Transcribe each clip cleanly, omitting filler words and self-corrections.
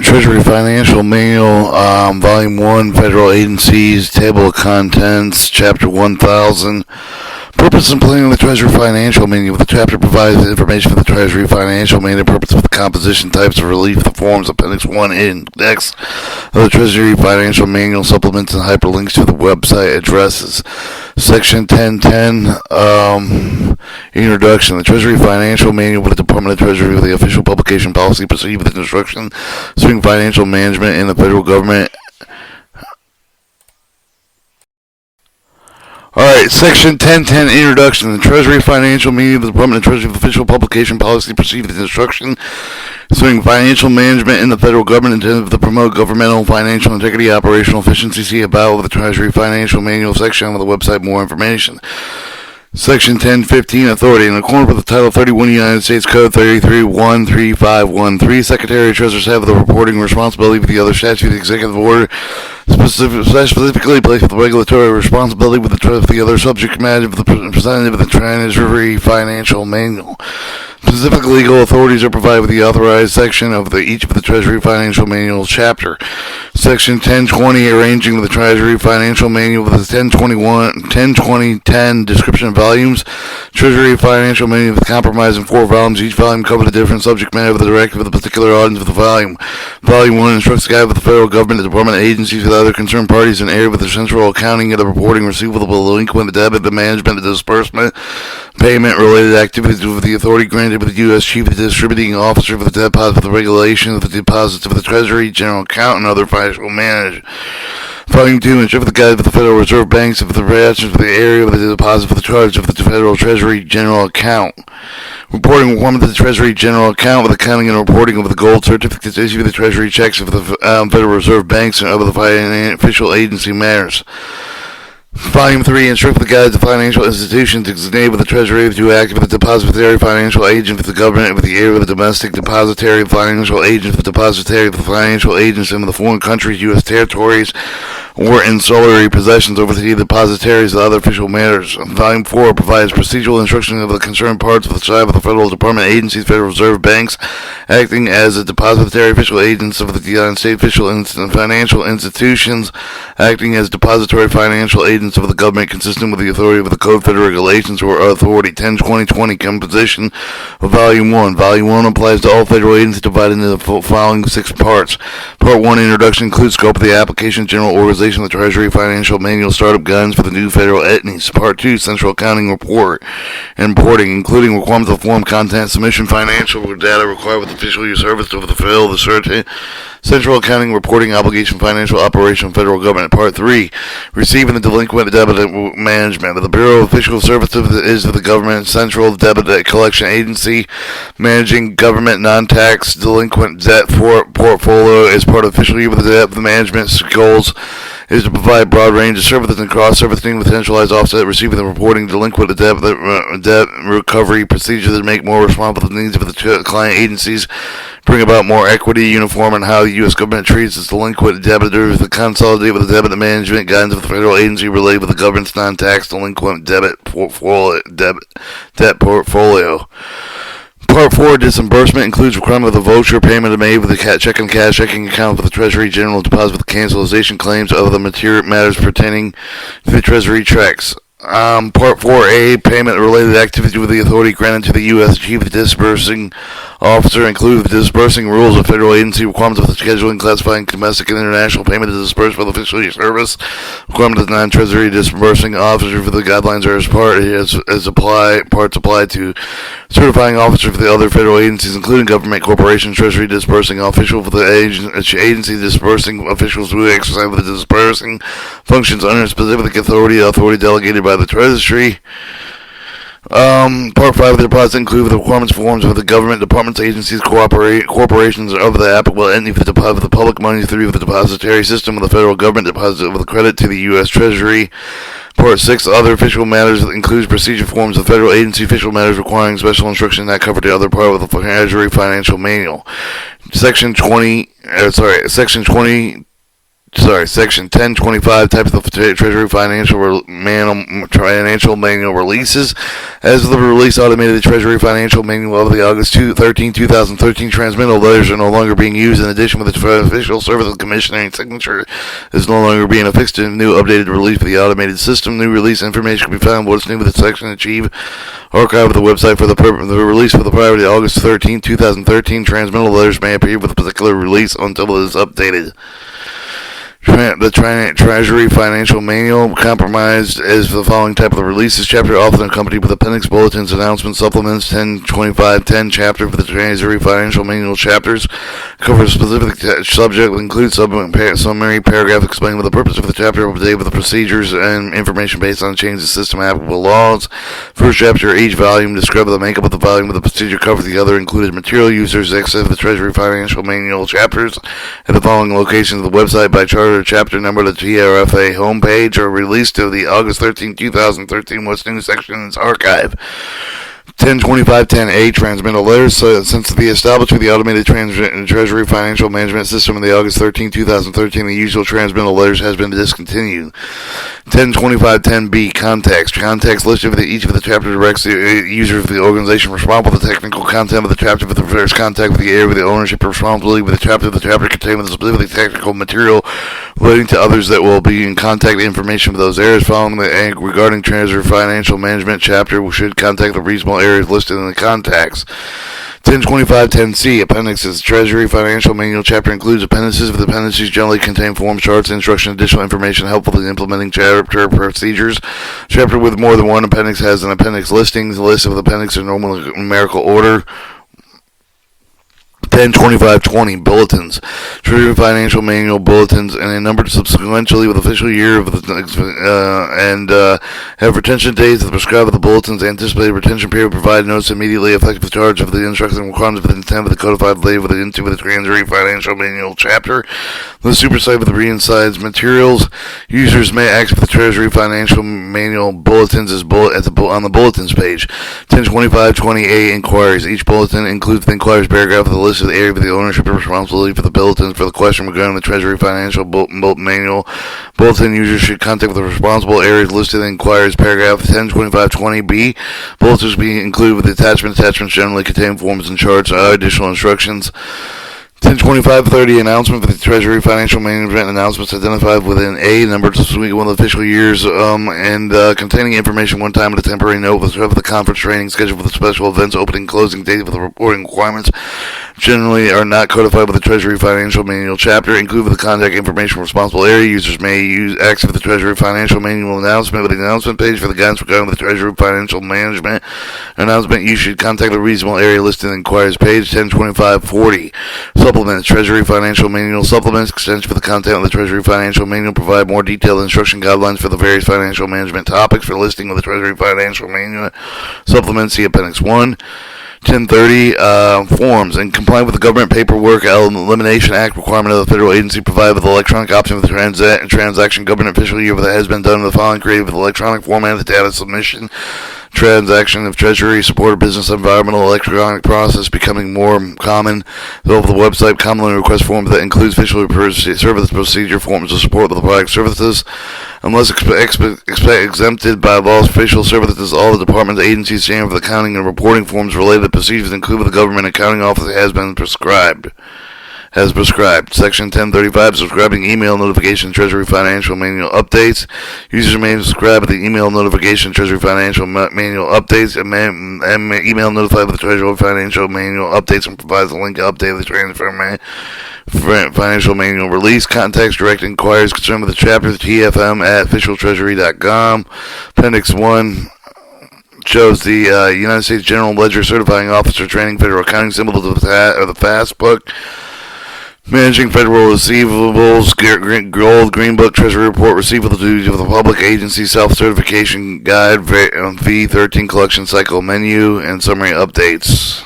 Treasury Financial Manual, Volume 1, Federal Agencies, Table of Contents, Chapter 1000. Purpose and planning of the Treasury Financial Manual. The chapter provides information for the Treasury Financial Manual. Purpose of the composition, types of relief, the forms, Appendix 1, Index of the Treasury Financial Manual, supplements and hyperlinks to the website addresses. Section 1010, Introduction. The Treasury Financial Manual with the Department of Treasury with the official publication policy, procedure with instruction, suing financial management in the federal government. Alright, Section 1010, Introduction. The Treasury Financial Manual of the Department of Treasury with official publication policy, procedure with instruction, suing financial management in the federal government intended to promote governmental financial integrity, operational efficiency. See about the Treasury Financial Manual section on the website more information. Section 1015, Authority. In accordance with the Title 31 United States Code 33-13513, Secretary of Treasury have the reporting responsibility with the other statute, the executive order specifically placed with the regulatory responsibility with the other subject matter of the representative of the Treasury Financial Manual. Specific legal authorities are provided with the authorized section of each of the Treasury Financial Manual chapter. Section 1020, Arranging the Treasury Financial Manual with the 1020-10 description of volumes. Treasury Financial Manual with compromise in 4 volumes. Each volume covers a different subject matter with the directive of the particular audience of the volume. Volume 1 instructs the guide with the federal government, the department, agencies, with other concerned parties, and area with the central accounting of the reporting, receivable, delinquent, the debit, the management, the disbursement, payment related activities with the authority granted with the U.S. Chief Distributing Officer for the deposit of the regulation of the deposits of the Treasury General Account and other financial managers. Volume 2, instruct the guide of the Federal Reserve Banks of the branches of the area of the deposit for the charge of the Federal Treasury General Account. Reporting requirement of the Treasury General Account with accounting and reporting of the gold certificates issued with the Treasury checks of the Federal Reserve Banks and other financial agency matters. Volume 3, instruct the guides of financial institutions designated with the Treasury to act with the depository financial agent with the government with the area of the domestic depository financial agent with the depository of the financial agents in the foreign countries, U.S. territories, or ancillary possessions over the depositories and other official matters. Volume 4 provides procedural instruction of the concerned parts of the side of the federal department agencies, Federal Reserve Banks, acting as the depository official agents of the United States official financial institutions, acting as depository financial agents of the government, consistent with the authority of the Code, Federal Regulations, or Authority. 10-2020 composition of Volume 1. Volume 1 applies to all federal agencies divided into the following 6 parts. Part 1, Introduction, includes scope of the application, general organization of the Treasury Financial Manual, startup guidance for the new federal entities. Part 2, Central Accounting Report and Reporting, including requirements of form, content, submission, financial data required with official use service of the fill, the certain Central Accounting Reporting Obligation, Financial Operation, Federal Government. Part 3, Receiving the Delinquent Debit Management. The Bureau of Official Services is the government central debit collection agency, managing government non-tax delinquent debt portfolio as part of official year with the debt management's goals is to provide broad range of services and cross-servicing with centralized offset, receiving and reporting delinquent debt recovery procedures that make more responsible to the needs of the client agencies, bring about more equity, uniform in how the U.S. government treats its delinquent debitors, the consolidate with the debit management guidance of the federal agency related with the government's non-tax delinquent debt portfolio. Part 4, Disbursement, includes requirement of the voucher payment made with the check and cash checking account for the Treasury General Deposit with the cancellation claims of the material matters pertaining to the Treasury checks. Part 4A, Payment-related activity with the authority granted to the U.S. Chief Disbursing Officer, include the disbursing rules of federal agency, requirements of the scheduling, classifying domestic and international payment to disperse for the official service, requirements of the non-Treasury disbursing officer for the guidelines are parts apply to certifying officer for the other federal agencies, including government, corporations, Treasury disbursing official for the agency disbursing officials who exercise the disbursing functions under specific authority delegated by the Treasury. Part 5 of the deposit include the requirements forms of the government, departments, agencies, corporations of the applicable entity for the deposit of the public money through the depository system of the federal government, deposit of the credit to the U.S. Treasury. Part 6, Other Official Matters, includes procedure forms of federal agency official matters requiring special instruction that cover the other part of the Treasury Financial Manual. Section 20 Section 1025, types of Treasury financial manual releases. As of the release automated Treasury financial manual of the August 13, 2013 transmittal letters are no longer being used. In addition, with the official service of commissioning signature is no longer being affixed to a new updated release for the automated system. New release information can be found what's new with the section Achieve archive of the website for the release for the prior to August 13, 2013 transmittal letters may appear with a particular release until it is updated. The Treasury Financial Manual comprised as the following type of releases. Chapter often accompanied with appendix, bulletins, announcements, supplements. 10 chapter for the Treasury Financial Manual chapters cover a specific subject, include summary paragraph explaining the purpose of the chapter, update with the procedures and information based on changes in system applicable laws. First chapter, each volume describe the makeup of the volume with the procedure covered. The other included material users. Exit the Treasury Financial Manual chapters at the following locations of the website by charter chapter number to TRFA homepage or released to the August 13, 2013 What's New section in its archive. 1025-10A transmittal letters. Since the establishment of the automated Treasury financial management system in the August 13, 2013, the usual transmittal letters has been discontinued. 1025-10B context. Context listed for each of the chapter directs the user of the organization responsible for the technical content of the chapter for the first contact with the area with the ownership responsibility with the chapter contained with the specific technical material relating to others that will be in contact information with those areas. Following the regarding Treasury financial management chapter should contact the reasonable areas listed in the contacts. 1025-10C appendixes. Treasury Financial Manual chapter includes appendices. The appendices generally contain forms, charts, instructions, additional information helpful in implementing chapter procedures. Chapter with more than one appendix has an appendix listing. The list of the appendix in normal numerical order. 1025-20 bulletins. Treasury Financial Manual bulletins and a number subsequently with official year of the have retention dates that prescribe of the bulletins. Anticipated retention period provide notice immediately effective charge of the instructions and requirements with the intent of the codified later with the Treasury Financial Manual chapter. The supersite with the re-insides materials. Users may access the Treasury Financial Manual bulletins on the bulletins page. 1025-20A inquiries. Each bulletin includes the inquiries paragraph of the list of the area of the ownership and responsibility for the bulletins. For the question regarding the Treasury Financial Manual bulletin, users should contact the responsible areas listed in the inquiries paragraph. 1025-20B bulletins be included with the attachments. Attachments generally contain forms and charts or additional instructions. 1025-30 announcement for the Treasury Financial Management announcements identified within A number to suite one of the official years containing information one time at a temporary note with the conference training schedule for the special events opening closing date with the reporting requirements generally are not codified with the Treasury Financial Manual chapter. Include with the contact information from responsible area. Users may use access to the Treasury Financial Manual announcement with the announcement page for the guidance regarding the Treasury Financial Management announcement. You should contact the reasonable area listed in the inquiries page. 1025-40 supplements. Treasury Financial Manual supplements. Extension for the content of the Treasury Financial Manual provide more detailed instruction guidelines for the various financial management topics. For listing of the Treasury Financial Manual supplements, see Appendix 1. 1030 forms. In compliance with the Government Paperwork Elimination Act requirement of the federal agency provided with the electronic option of the transaction government official year that has been done in the following created with electronic format of the data submission transaction of Treasury supported business environmental electronic process becoming more common over the website. Commonly request forms that includes official service procedure forms to support the product services. Unless exempted by laws, official services, all the departments, agencies, standard for the accounting and reporting forms related to procedures included with the government accounting office has been prescribed. As prescribed. Section 1035, subscribing email notification Treasury Financial Manual updates. Users may subscribe to the email notification Treasury Financial Manual updates and email notified with the Treasury Financial Manual updates and provides a link to update the Treasury Financial Manual release. Contacts direct inquiries concerned with the chapter TFM at officialtreasury.com. Appendix 1 shows the United States General Ledger Certifying Officer Training Federal Accounting Symbol of the FAST book. Managing Federal Receivables, Gold, Green Book, Treasury Report, Receivable Duties of the Public Agency, Self-Certification Guide, V13 Collection Cycle Menu, and Summary Updates.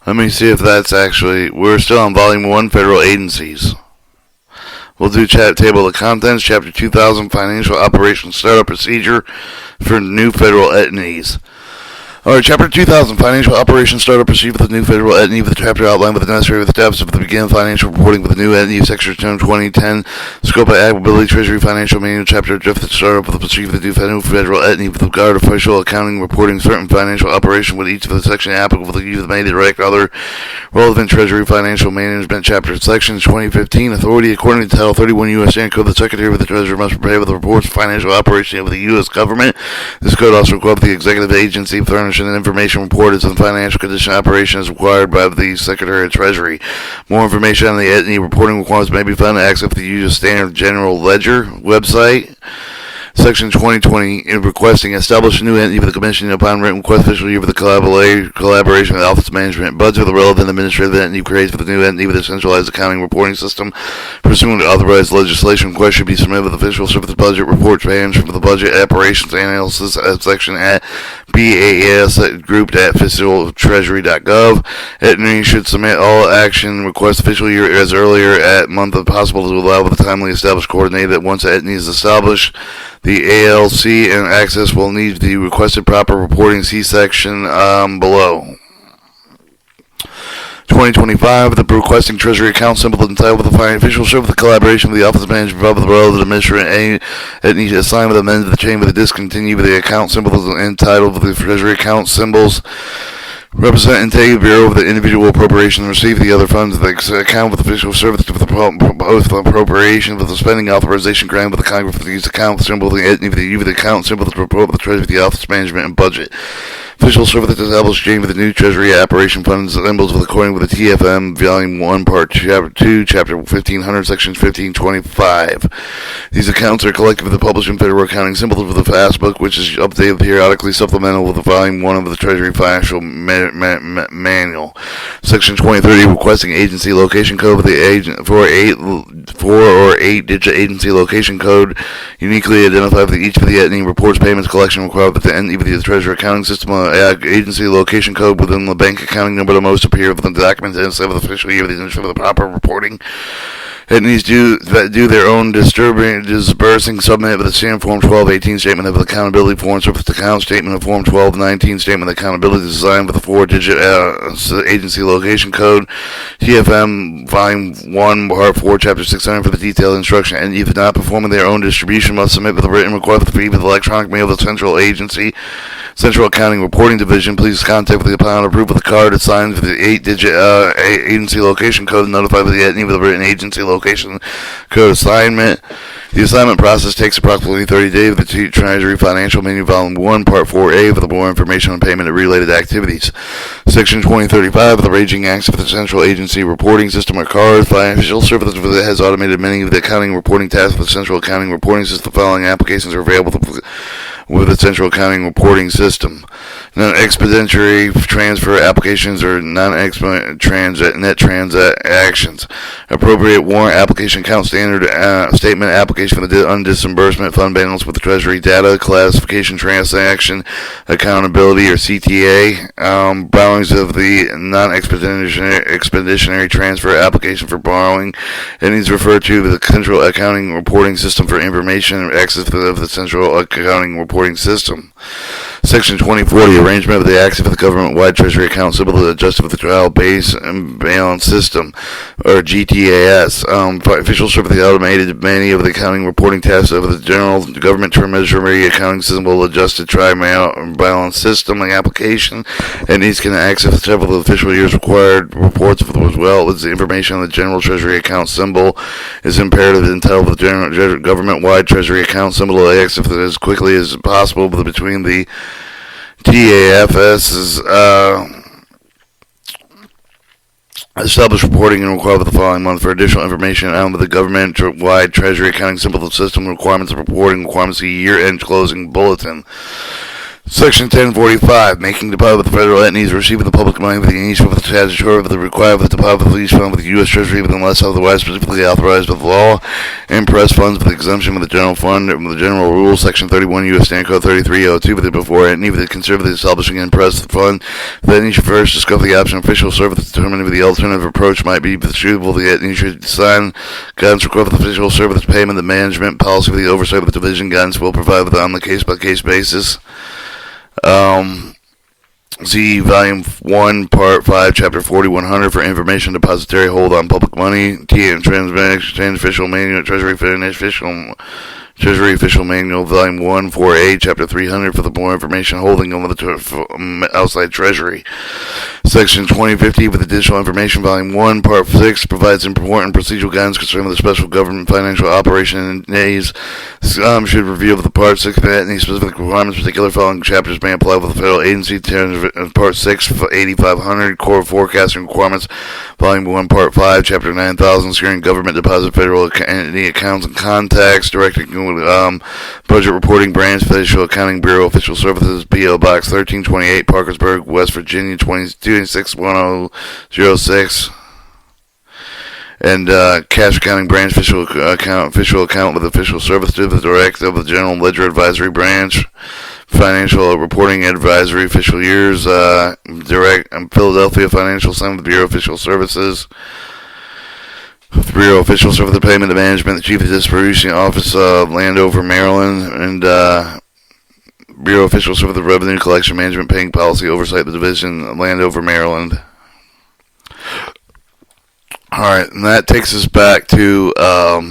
Let me see if that's actually, we're still on Volume 1, Federal Agencies. We'll do table of contents, Chapter 2000, Financial Operations Startup Procedure for New Federal Entities. Alright, Chapter 2000, Financial Operations Startup Proceed with the new federal entity with the chapter outlined with the necessary steps of the beginning financial reporting with the new entity, Section 2010, Scope of Applicability, Treasury Financial Manual, Chapter of the Startup with the Proceed with the new federal entity with regard to official accounting, reporting certain financial operation with each of the section applicable to use made direct other relevant Treasury Financial Management Chapter Section 2015, Authority according to Title 31 U.S. Code, the Secretary of the Treasury must prepare with the reports of financial operation of the U.S. government. This code also requires the executive agency furnishing an information report as the financial condition operation is required by the Secretary of Treasury. More information on the entity reporting requirements may be found at access the usual standard general ledger website. Section 2020, in requesting establish a new entity for the commission upon written request official year for the collaboration with the Office of Management and Budget of the relevant administrative entity creates for the new entity with a centralized accounting reporting system pursuant to authorized legislation. Request should be submitted with official service budget reports management for the budget operations analysis section at BAS grouped at fiscaltreasury.gov. Entity should submit all action requests official year as earlier at month as possible to allow for the timely established coordinated that once the entity is established, the ALC and access will need the requested proper reporting. See section below. 2025, the requesting Treasury account symbol entitled with the financial official service with the collaboration with the Office of Management of the relevant administrator and needs to assign with amended the chain with the discontinue with the account symbols entitled with the Treasury account symbols. Represent and take Bureau of the individual appropriation and receive the other funds of the account with official service with the proposed appropriation with the spending authorization granted with the Congress with the use account symbol the entity with the account symbol the proposed the Treasury the Office of Management and Budget. Official service established exchange with the new Treasury operation funds symbols with according with the TFM Volume 1 Part Chapter 2 Chapter 1500 Section 1525. These accounts are collected with the publishing federal accounting symbols with the fastbook which is updated periodically supplemental with the Volume 1 of the Treasury Financial Manual. Section 2030 requesting agency location code with the agent for 4 or 8 digit agency location code uniquely identified with each of the entity reports payments collection required with the entity with the Treasury accounting system agency location code within the bank accounting number the most appear within the documents and of the official year for the proper reporting. Entities do their own disbursing submit with the standard Form 1218 statement of accountability form service account statement of Form 1219 statement of accountability designed with the 4-digit agency location code. TFM Volume 1 Part 4 Chapter 600 for the detailed instruction. And if not performing their own distribution must submit with a written request with the electronic mail to the Central Accounting Reporting Division. Please contact with the upon approval of the card assigned with the 8-digit agency location code and notify with the entity with a written agency location code assignment. The assignment process takes approximately 30 days with the Treasury Financial Manual Volume 1 Part 4A for the more information on payment of related activities. Section 2035 of the Raging Acts of the Central Agency Reporting System or CARD. Financial Services has automated many of the accounting reporting tasks of the Central Accounting Reporting System. The following applications are available with the Central Accounting Reporting System. Non-expeditionary transfer applications or non-expeditionary net transactions. Appropriate warrant application account standard statement application for the undisbursement fund balance with the Treasury data classification transaction accountability or CTA. Borrowings of the non-expeditionary transfer application for borrowing. It needs referred to the Central Accounting Reporting System for information and access of the Central Accounting Reporting System. Section 2040, arrangement of the acts of the government-wide Treasury account symbol adjusted with the trial base and balance system, or GTAS. Official service automated many of the accounting reporting tasks of the general government Treasury accounting symbol adjusted trial balance system application, and these can access several of the official years required reports as well as the information on the general Treasury account symbol is imperative until the general government-wide Treasury account symbol access as quickly as possible between the TAFS's established reporting and required for the following month for additional information on the government-wide Treasury accounting symbol system requirements of reporting requirements of year-end closing bulletin. Section 1045, making deposit with the federal entities receiving the public money with the each of the statutory of the required with the deposit with each fund with the U.S. Treasury unless otherwise specifically authorized by the law, and press funds with the exemption of the general fund and the general rule, Section 31 U.S. Standard Code 3302 with the before entity with the conservative establishing and press fund. The entity should first discuss the option of official service determining if the alternative approach might be suitable. The entity should sign guidance required for the official service payment, the management policy for the oversight of the division guidance will provide with on the case-by-case basis. Z, Volume 1, Part 5, Chapter 4100 for Information Depository Hold on Public Money. T, and Transaction Official Manual, Treasury Official Manual, Volume 1, 4A, Chapter 300 for the more information holding over the outside Treasury. Section 2050 with additional information, Volume 1, Part 6 provides important procedural guidance concerning the special government financial operation and days. Should review of the Part 6 any specific requirements. Particular following chapters may apply with the federal agency. Part 6, 8500, Core Forecasting Requirements, Volume 1, Part 5, Chapter 9000, Securing Government Deposit Federal Entity Accounts and Contacts, Directing Budget Reporting Branch, Official Accounting Bureau, Official Services, P.O. Box 1328, Parkersburg, West Virginia, 26106. And Cash Accounting Branch, Official Account with Official Service to the Director of the General Ledger Advisory Branch, Financial Reporting Advisory, Official Years, Philadelphia Financial Center, the Bureau of Official Services, the Bureau of Officials for the Payment and Management, the Chief of Distribution Office of Landover, Maryland, and Bureau of Officials for the Revenue Collection Management Paying Policy Oversight, the Division, Landover, Maryland. Alright, and that takes us back to,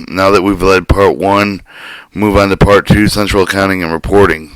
now that we've led Part 1, move on to Part 2, Central Accounting and Reporting.